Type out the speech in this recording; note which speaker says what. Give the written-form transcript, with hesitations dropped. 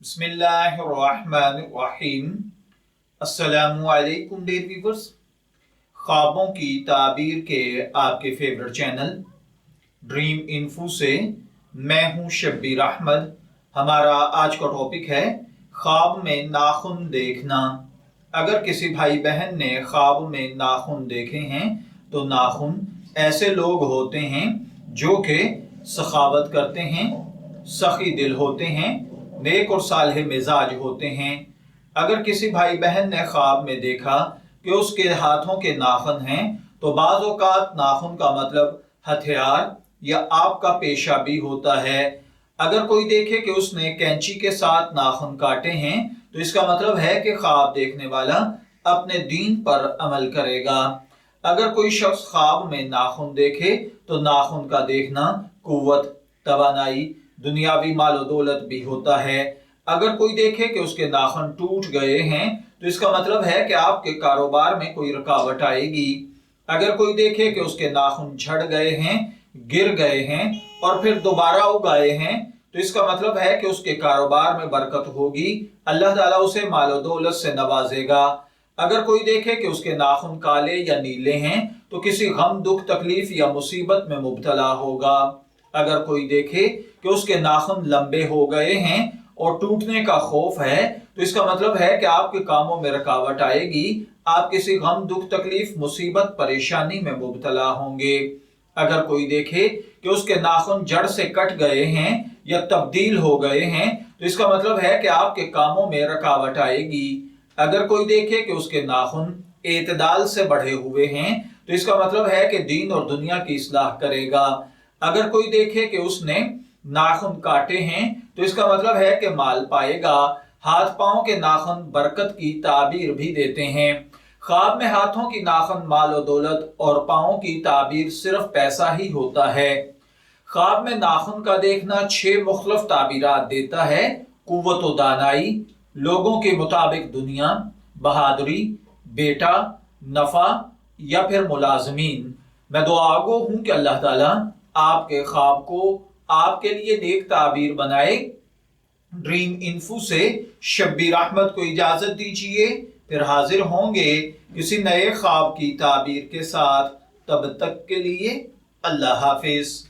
Speaker 1: बिस्मिल्लाहिर्रहमानिर्रहीम। अस्सलामुअलैकुम dear viewers. ख्वाबों की ताबीर के आपके फेवरेट चैनल ड्रीम इन्फो से मैं हूं शब्बीर अहमद। हमारा आज का टॉपिक है ख्वाब में नाखून देखना। अगर किसी भाई बहन ने ख्वाब में नाखून देखे हैं तो नाखून ऐसे लोग होते हैं जो कि सखावत करते हैं, सखी दिल होते हैं, नेक और सालेह मिजाज होते हैं। अगर किसी भाई बहन ने ख्वाब में देखा कि उसके हाथों के नाखून हैं तो बाज़ औक़ात नाखून का मतलब हथियार या आपका पेशा भी होता है। अगर कोई देखे कि उसने कैंची के साथ नाखून काटे हैं तो इसका मतलब है कि ख्वाब देखने वाला अपने दीन पर अमल करेगा। अगर कोई शख्स ख्वाब में नाखून देखे तो नाखून का देखना कुव्वत, तवानाई, दुनियावी मालो दौलत भी होता है। अगर कोई देखे कि उसके नाखून टूट गए हैं तो इसका मतलब है कि आपके कारोबार में कोई रुकावट आएगी। अगर कोई देखे कि उसके नाखून झड़ गए हैं, गिर गए हैं और फिर दोबारा उगाए हैं तो इसका मतलब है कि उसके कारोबार में बरकत होगी, अल्लाह ताला उसे मालो दौलत से नवाजेगा। अगर कोई देखे कि उसके नाखून काले या नीले हैं तो किसी गम, दुख, तकलीफ या मुसीबत में मुब्तला होगा। अगर कोई देखे कि उसके नाखून लंबे हो गए हैं और टूटने का खौफ है तो इसका मतलब है कि आपके कामों में रुकावट आएगी, आप किसी गम, दुख, तकलीफ, मुसीबत, परेशानी में मुब्तला होंगे। अगर कोई देखे कि उसके नाखून जड़ से कट गए हैं या तब्दील हो गए हैं तो इसका मतलब है कि आपके कामों में रुकावट आएगी। अगर कोई देखे कि उसके नाखून एतदाल से बढ़े हुए हैं तो इसका मतलब है कि दीन और दुनिया की इस्लाह करेगा। अगर कोई देखे कि उसने नाखून काटे हैं तो इसका मतलब है कि माल पाएगा। हाथ पांव के नाखून बरकत की ताबीर भी देते हैं। ख्वाब में हाथों की नाखून माल और दौलत और पांव की ताबीर सिर्फ पैसा ही होता है। ख्वाब में नाखून का देखना 6 मुख्तलिफ ताबीरात देता है। कुव्वत व दानाई, लोगों के मुताबिक दुनिया, बहादुरी, बेटा, नफा या फिर मुलाजमीन। मैं दुआगो हूं कि अल्लाह ताला आपके ख्वाब को आपके लिए नेक ताबीर बनाए। ड्रीम इन्फो से शब्बीर अहमद को इजाजत दीजिए, फिर हाजिर होंगे किसी नए ख्वाब की ताबीर के साथ। तब तक के लिए अल्लाह हाफिज।